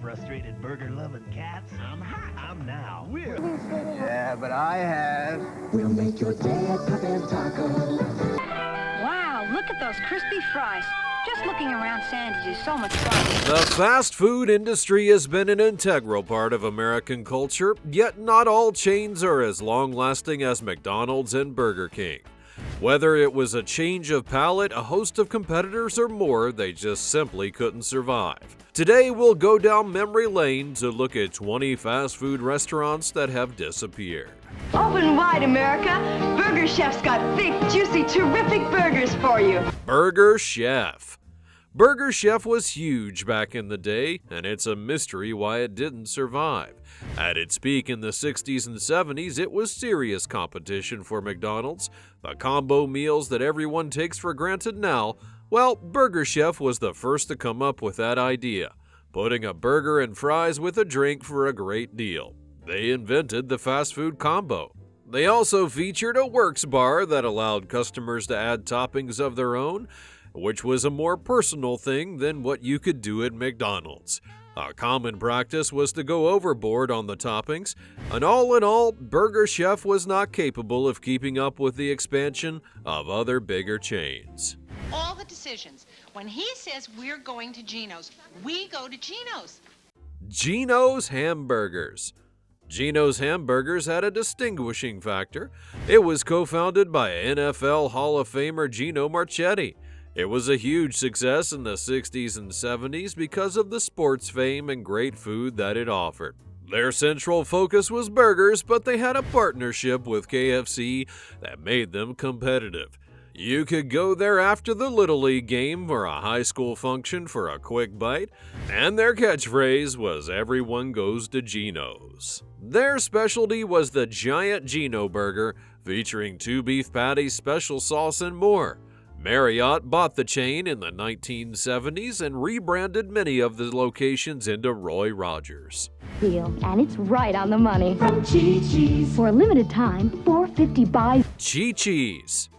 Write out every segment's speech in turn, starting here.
frustrated burger-loving cats. I'm hot. I'm now. Yeah, but I have. We'll make your day at PPP and Taco. Wow, look at those crispy fries. Just looking around Sandy's is so much fun. The fast food industry has been an integral part of American culture, yet not all chains are as long-lasting as McDonald's and Burger King. Whether it was a change of palate, a host of competitors, or more, they just simply couldn't survive. Today, we'll go down memory lane to look at 20 fast food restaurants that have disappeared. Open wide, America. Burger Chef's got thick, juicy, terrific burgers for you. Burger Chef. Burger Chef was huge back in the day, and it's a mystery why it didn't survive. At its peak in the 60s and 70s, it was serious competition for McDonald's. The combo meals that everyone takes for granted now, well, Burger Chef was the first to come up with that idea, putting a burger and fries with a drink for a great deal. They invented the fast food combo. They also featured a works bar that allowed customers to add toppings of their own, which was a more personal thing than what you could do at McDonald's. A common practice was to go overboard on the toppings, and all in all, Burger Chef was not capable of keeping up with the expansion of other bigger chains. All the decisions. When he says we're going to Geno's, we go to Geno's. Geno's Hamburgers. Geno's Hamburgers had a distinguishing factor. It was co-founded by NFL Hall of Famer Gino Marchetti. It was a huge success in the 60s and 70s because of the sports fame and great food that it offered. Their central focus was burgers, but they had a partnership with KFC that made them competitive. You could go there after the Little League game or a high school function for a quick bite, and their catchphrase was "Everyone goes to Geno's." Their specialty was the Giant Geno Burger, featuring 2 beef patties, special sauce, and more. Marriott bought the chain in the 1970s and rebranded many of the locations into Roy Rogers. Deal, and it's right on the money. From Chi-Chi's. For a limited time, $4.50 buy. Chi-Chi's.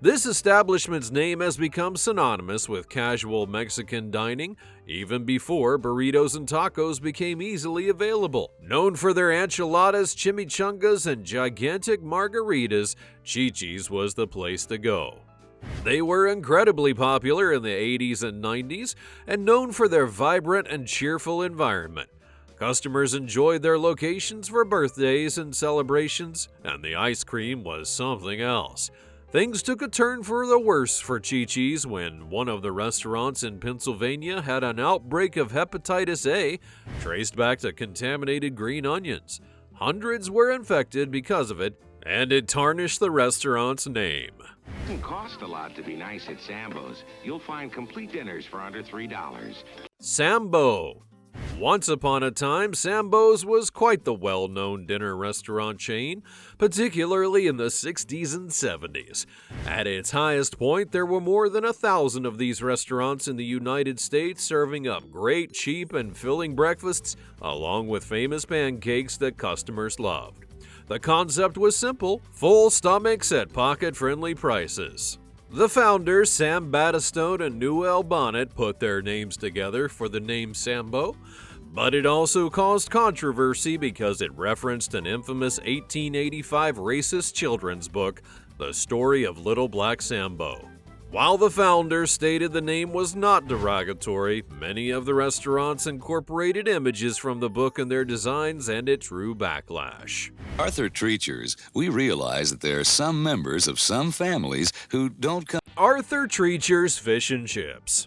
This establishment's name has become synonymous with casual Mexican dining even before burritos and tacos became easily available. Known for their enchiladas, chimichangas, and gigantic margaritas, Chi-Chi's was the place to go. They were incredibly popular in the 80s and 90s and known for their vibrant and cheerful environment. Customers enjoyed their locations for birthdays and celebrations, and the ice cream was something else. Things took a turn for the worse for Chi-Chi's when one of the restaurants in Pennsylvania had an outbreak of hepatitis A traced back to contaminated green onions. Hundreds were infected because of it, and it tarnished the restaurant's name. It doesn't cost a lot to be nice at Sambo's. You'll find complete dinners for under $3. Sambo. Once upon a time, Sambo's was quite the well-known dinner restaurant chain, particularly in the 60s and 70s. At its highest point, there were more than 1,000 of these restaurants in the United States serving up great, cheap, and filling breakfasts, along with famous pancakes that customers loved. The concept was simple: full stomachs at pocket-friendly prices. The founders, Sam Battistone and Newell Bonnet, put their names together for the name Sambo, but it also caused controversy because it referenced an infamous 1885 racist children's book, The Story of Little Black Sambo. While the founders stated the name was not derogatory, many of the restaurants incorporated images from the book in their designs, and it drew backlash. Arthur Treacher's, we realize that there are some members of some families who don't come. Arthur Treacher's Fish and Chips.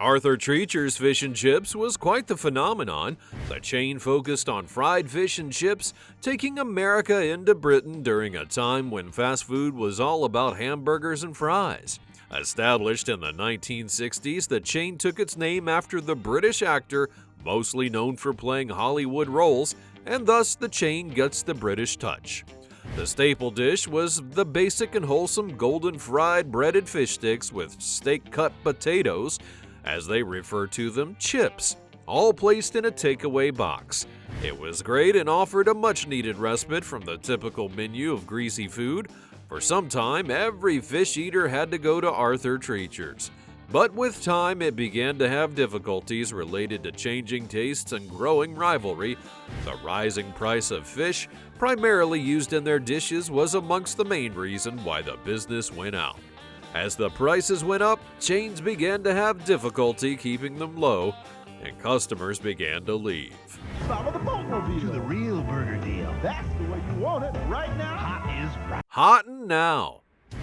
Arthur Treacher's Fish and Chips was quite the phenomenon. The chain focused on fried fish and chips, taking America into Britain during a time when fast food was all about hamburgers and fries. Established in the 1960s, the chain took its name after the British actor mostly known for playing Hollywood roles, and thus the chain gets the British touch. The staple dish was the basic and wholesome golden fried breaded fish sticks with steak-cut potatoes, as they refer to them, chips, all placed in a takeaway box. It was great and offered a much-needed respite from the typical menu of greasy food. For some time, every fish eater had to go to Arthur Treacher's. But with time, it began to have difficulties related to changing tastes and growing rivalry. The rising price of fish, primarily used in their dishes, was amongst the main reason why the business went out. As the prices went up, chains began to have difficulty keeping them low, and customers began to leave. Follow the boatmobile to the real burger deal. That's the way you want it right now. Hot is right. Hot and Now.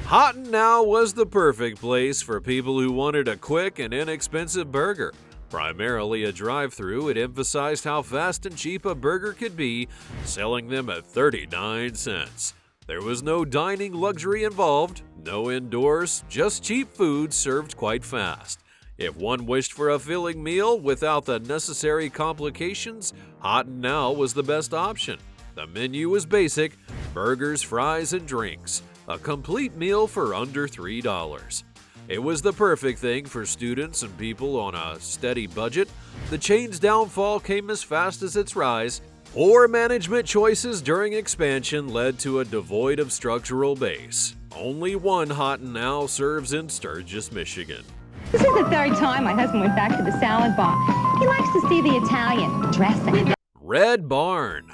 Hot and Now was the perfect place for people who wanted a quick and inexpensive burger. Primarily a drive-thru, it emphasized how fast and cheap a burger could be, selling them at 39 cents. There was no dining luxury involved, no indoors, just cheap food served quite fast. If one wished for a filling meal without the necessary complications, Hot and Now was the best option. The menu was basic: burgers, fries, and drinks. A complete meal for under $3. It was the perfect thing for students and people on a steady budget. The chain's downfall came as fast as its rise. Poor management choices during expansion led to a devoid of structural base. Only one Hot and Now serves in Sturgis, Michigan. This is the third time my husband went back to the salad bar. He likes to see the Italian dressing. Red Barn.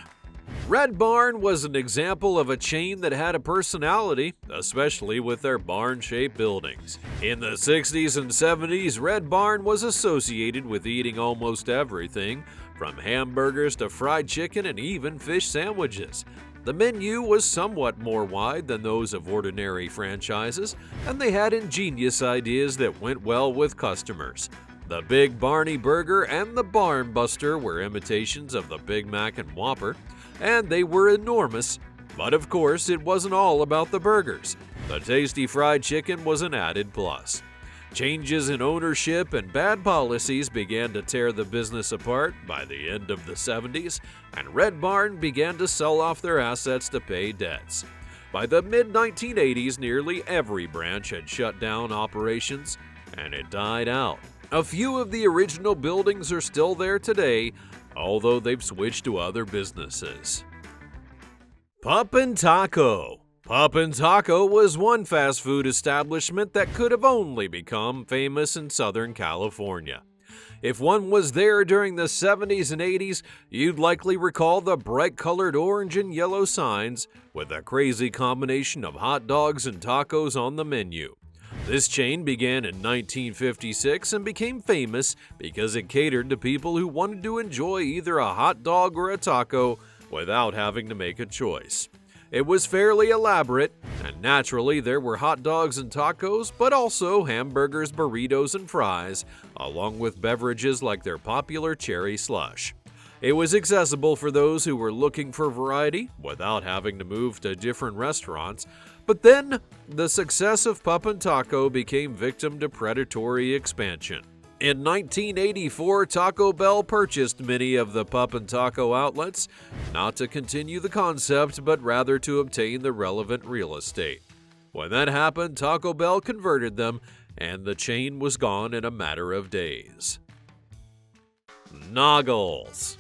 Red Barn was an example of a chain that had a personality, especially with their barn-shaped buildings. In the 60s and 70s, Red Barn was associated with eating almost everything, from hamburgers to fried chicken and even fish sandwiches. The menu was somewhat more wide than those of ordinary franchises, and they had ingenious ideas that went well with customers. The Big Barney Burger and the Barn Buster were imitations of the Big Mac and Whopper, and they were enormous. But of course, it wasn't all about the burgers. The tasty fried chicken was an added plus. Changes in ownership and bad policies began to tear the business apart by the end of the 70s, and Red Barn began to sell off their assets to pay debts. By the mid-1980s, nearly every branch had shut down operations, and it died out. A few of the original buildings are still there today, although they've switched to other businesses. Pup and Taco. Pup and Taco was one fast food establishment that could have only become famous in Southern California. If one was there during the 70s and 80s, you'd likely recall the bright-colored orange and yellow signs with a crazy combination of hot dogs and tacos on the menu. This chain began in 1956 and became famous because it catered to people who wanted to enjoy either a hot dog or a taco without having to make a choice. It was fairly elaborate, and naturally there were hot dogs and tacos, but also hamburgers, burritos, and fries, along with beverages like their popular cherry slush. It was accessible for those who were looking for variety without having to move to different restaurants, but then the success of Pup and Taco became victim to predatory expansion. In 1984, Taco Bell purchased many of the Pup and Taco outlets, not to continue the concept, but rather to obtain the relevant real estate. When that happened, Taco Bell converted them, and the chain was gone in a matter of days. Noggles.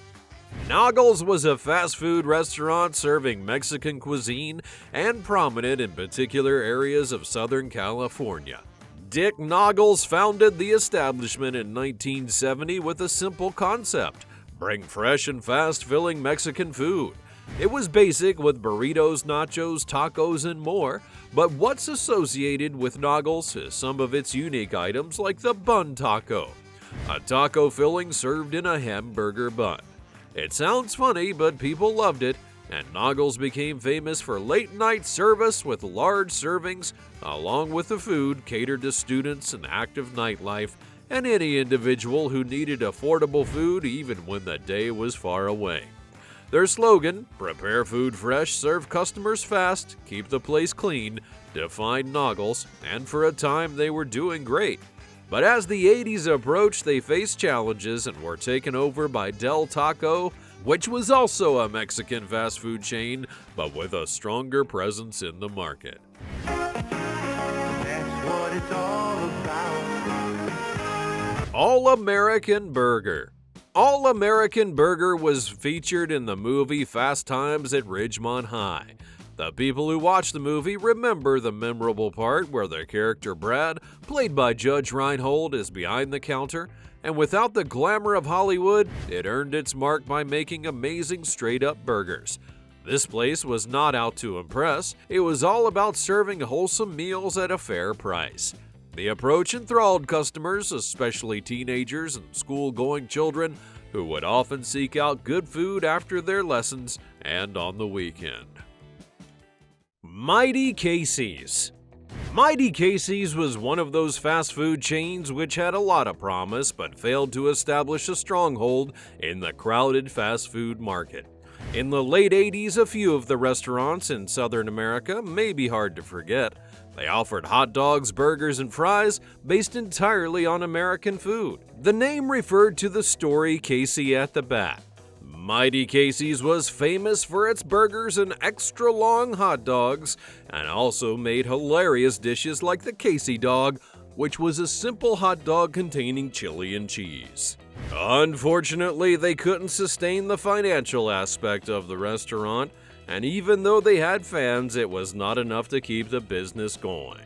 Noggles was a fast food restaurant serving Mexican cuisine and prominent in particular areas of Southern California. Dick Noggles founded the establishment in 1970 with a simple concept: bring fresh and fast-filling Mexican food. It was basic with burritos, nachos, tacos, and more, but what's associated with Noggles is some of its unique items like the bun taco, a taco filling served in a hamburger bun. It sounds funny, but people loved it, and Noggles became famous for late-night service with large servings, along with the food catered to students and active nightlife, and any individual who needed affordable food even when the day was far away. Their slogan, "Prepare food fresh, serve customers fast, keep the place clean," defined Noggles, and for a time they were doing great. But as the 80s approached, they faced challenges and were taken over by Del Taco, which was also a Mexican fast food chain, but with a stronger presence in the market. That's what it's all about. All-American Burger. All-American Burger was featured in the movie Fast Times at Ridgemont High. The people who watch the movie remember the memorable part where their character Brad, played by Judge Reinhold, is behind the counter, and without the glamour of Hollywood, it earned its mark by making amazing straight-up burgers. This place was not out to impress, it was all about serving wholesome meals at a fair price. The approach enthralled customers, especially teenagers and school-going children, who would often seek out good food after their lessons and on the weekend. Mighty Casey's. Mighty Casey's was one of those fast food chains which had a lot of promise but failed to establish a stronghold in the crowded fast food market. In the late 80s, a few of the restaurants in Southern America may be hard to forget. They offered hot dogs, burgers, and fries based entirely on American food. The name referred to the story Casey at the Bat. Mighty Casey's was famous for its burgers and extra-long hot dogs, and also made hilarious dishes like the Casey dog, which was a simple hot dog containing chili and cheese. Unfortunately, they couldn't sustain the financial aspect of the restaurant, and even though they had fans, it was not enough to keep the business going.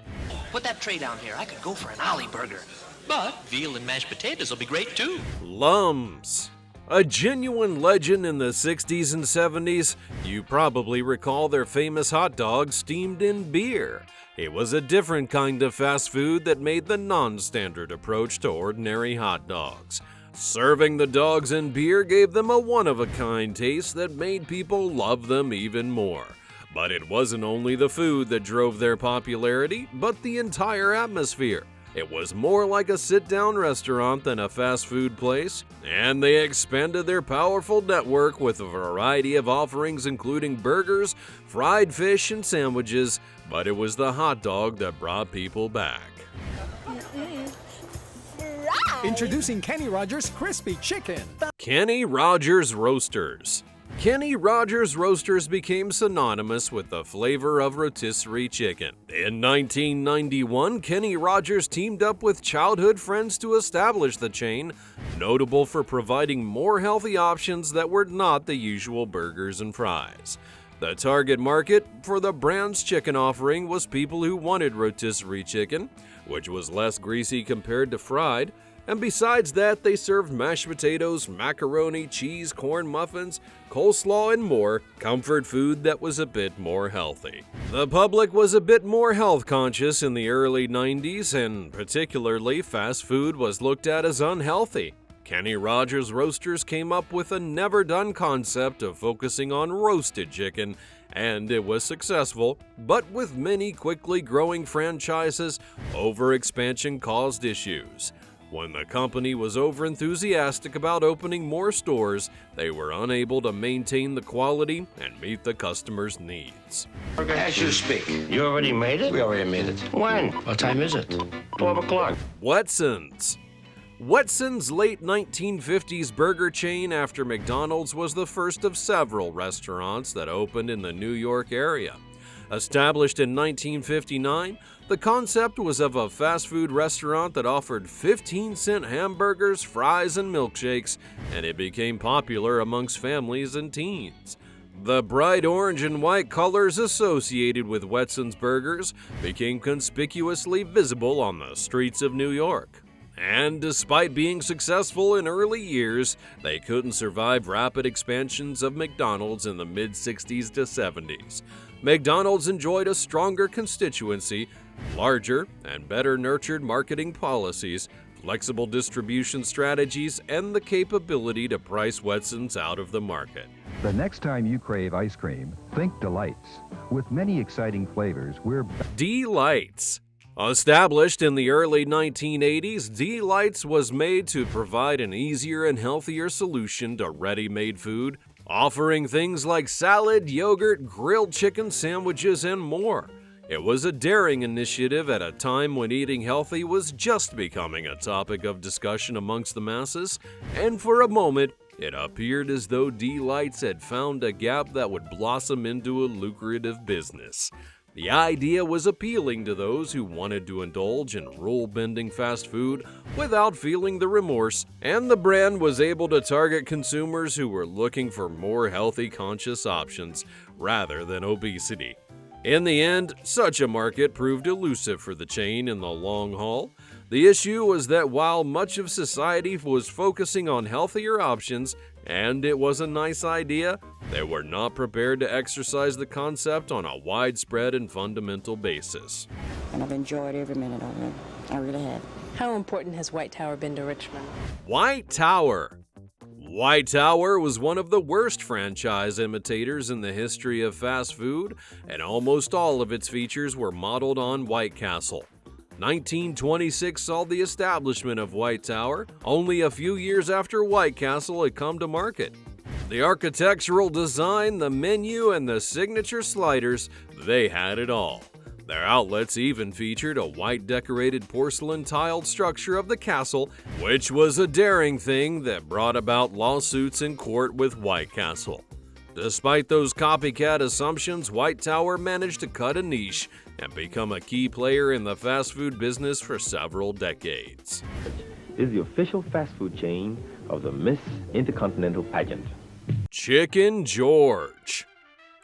Put that tray down here. I could go for an Ollie burger. But veal and mashed potatoes will be great too. Lums. A genuine legend in the 60s and 70s, you probably recall their famous hot dog steamed in beer. It was a different kind of fast food that made the non-standard approach to ordinary hot dogs. Serving the dogs in beer gave them a one-of-a-kind taste that made people love them even more. But it wasn't only the food that drove their popularity, but the entire atmosphere. It was more like a sit-down restaurant than a fast food place, and they expanded their powerful network with a variety of offerings including burgers, fried fish, and sandwiches, but it was the hot dog that brought people back. Introducing Kenny Rogers Crispy Chicken. Kenny Rogers Roasters. Kenny Rogers Roasters became synonymous with the flavor of rotisserie chicken. In 1991, Kenny Rogers teamed up with childhood friends to establish the chain, notable for providing more healthy options that were not the usual burgers and fries. The target market for the brand's chicken offering was people who wanted rotisserie chicken, which was less greasy compared to fried, and besides that, they served mashed potatoes, macaroni, cheese, corn muffins, coleslaw, and more, comfort food that was a bit more healthy. The public was a bit more health conscious in the early 90s, and particularly fast food was looked at as unhealthy. Kenny Rogers Roasters came up with a never-done concept of focusing on roasted chicken, and it was successful, but with many quickly growing franchises, overexpansion caused issues. When the company was overenthusiastic about opening more stores, they were unable to maintain the quality and meet the customers' needs. As you speak. You already made it? We already made it. When? What time is it? 12 o'clock. Wetson's. Wetson's late 1950s burger chain after McDonald's was the first of several restaurants that opened in the New York area. Established in 1959, the concept was of a fast food restaurant that offered 15-cent hamburgers, fries, and milkshakes, and it became popular amongst families and teens. The bright orange and white colors associated with Wetson's burgers became conspicuously visible on the streets of New York. And despite being successful in early years, they couldn't survive rapid expansions of McDonald's in the mid-60s to 70s. McDonald's enjoyed a stronger constituency, larger and better nurtured marketing policies, flexible distribution strategies, and the capability to price Wetson's out of the market. The next time you crave ice cream, think Delights. With many exciting flavors, we're Delights. Established in the early 1980s, Delights was made to provide an easier and healthier solution to ready-made food, offering things like salad, yogurt, grilled chicken sandwiches, and more. It was a daring initiative at a time when eating healthy was just becoming a topic of discussion amongst the masses, and for a moment, it appeared as though Delights had found a gap that would blossom into a lucrative business. The idea was appealing to those who wanted to indulge in rule-bending fast food without feeling the remorse, and the brand was able to target consumers who were looking for more healthy, conscious options rather than obesity. In the end, such a market proved elusive for the chain in the long haul. The issue was that while much of society was focusing on healthier options, and it was a nice idea, they were not prepared to exercise the concept on a widespread and fundamental basis. And I've enjoyed every minute of it. I really have. How important has White Tower been to Richmond? White Tower. White Tower was one of the worst franchise imitators in the history of fast food, and almost all of its features were modeled on White Castle. 1926 saw the establishment of White Tower, only a few years after White Castle had come to market. The architectural design, the menu, and the signature sliders, they had it all. Their outlets even featured a white decorated porcelain tiled structure of the castle, which was a daring thing that brought about lawsuits in court with White Castle. Despite those copycat assumptions, White Tower managed to cut a niche and become a key player in the fast food business for several decades. Is the official fast food chain of the Miss Intercontinental pageant. Chicken George.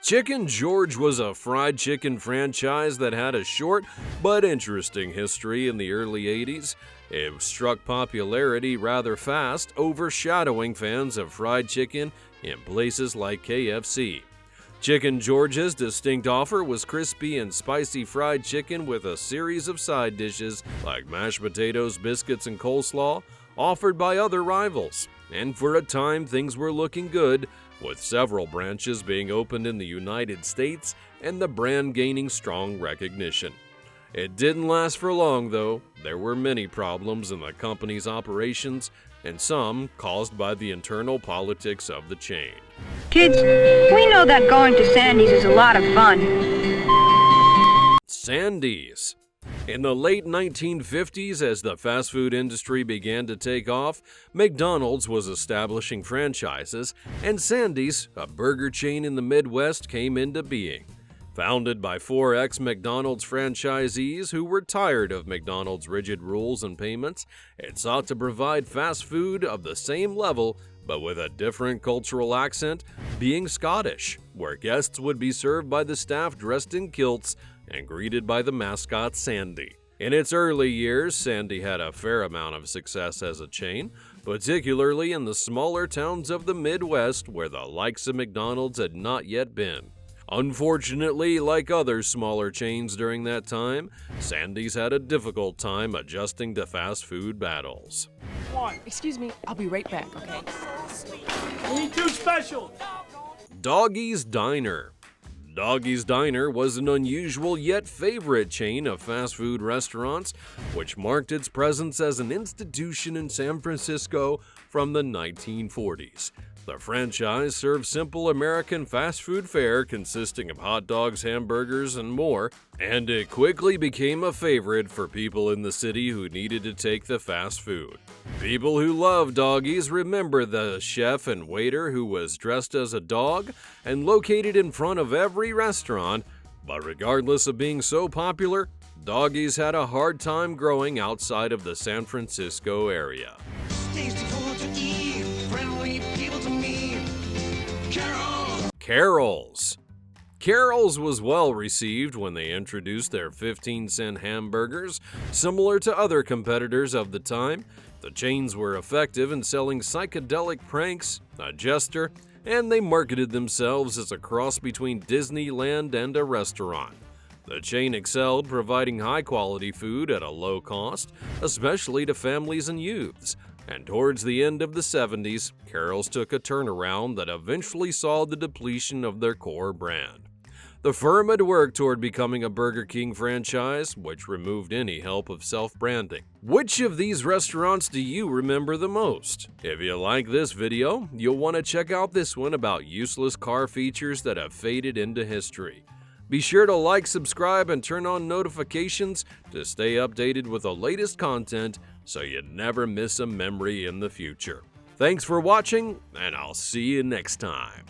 Chicken George was a fried chicken franchise that had a short but interesting history in the early 80s. It struck popularity rather fast, overshadowing fans of fried chicken in places like KFC. Chicken George's distinct offer was crispy and spicy fried chicken with a series of side dishes like mashed potatoes, biscuits, and coleslaw, offered by other rivals. And for a time, things were looking good, with several branches being opened in the United States and the brand gaining strong recognition. It didn't last for long, though. There were many problems in the company's operations, and some caused by the internal politics of the chain. Kids, we know that going to Sandy's is a lot of fun. Sandy's. In the late 1950s, as the fast food industry began to take off, McDonald's was establishing franchises, and Sandy's, a burger chain in the Midwest, came into being. Founded by 4 ex-McDonald's franchisees who were tired of McDonald's rigid rules and payments, it sought to provide fast food of the same level but with a different cultural accent, being Scottish, where guests would be served by the staff dressed in kilts and greeted by the mascot Sandy. In its early years, Sandy had a fair amount of success as a chain, particularly in the smaller towns of the Midwest where the likes of McDonald's had not yet been. Unfortunately, like other smaller chains during that time, Sandy's had a difficult time adjusting to fast food battles. Excuse me, I'll be right back, okay? Ain't too special. Doggy's Diner. Doggy's Diner was an unusual yet favorite chain of fast food restaurants, which marked its presence as an institution in San Francisco from the 1940s. The franchise served simple American fast food fare consisting of hot dogs, hamburgers, and more, and it quickly became a favorite for people in the city who needed to take the fast food. People who love Doggies remember the chef and waiter who was dressed as a dog and located in front of every restaurant, but regardless of being so popular, Doggies had a hard time growing outside of the San Francisco area. Tasty food to eat, friendly people to meet. Carol's. Carol's was well received when they introduced their 15-cent hamburgers. Similar to other competitors of the time, the chains were effective in selling psychedelic pranks, a jester, and they marketed themselves as a cross between Disneyland and a restaurant. The chain excelled providing high-quality food at a low cost, especially to families and youths. And towards the end of the 70s, Carol's took a turnaround that eventually saw the depletion of their core brand. The firm had worked toward becoming a Burger King franchise, which removed any help of self-branding. Which of these restaurants do you remember the most? If you like this video, you'll want to check out this one about useless car features that have faded into history. Be sure to like, subscribe, and turn on notifications to stay updated with the latest content so you never miss a memory in the future. Thanks for watching, and I'll see you next time.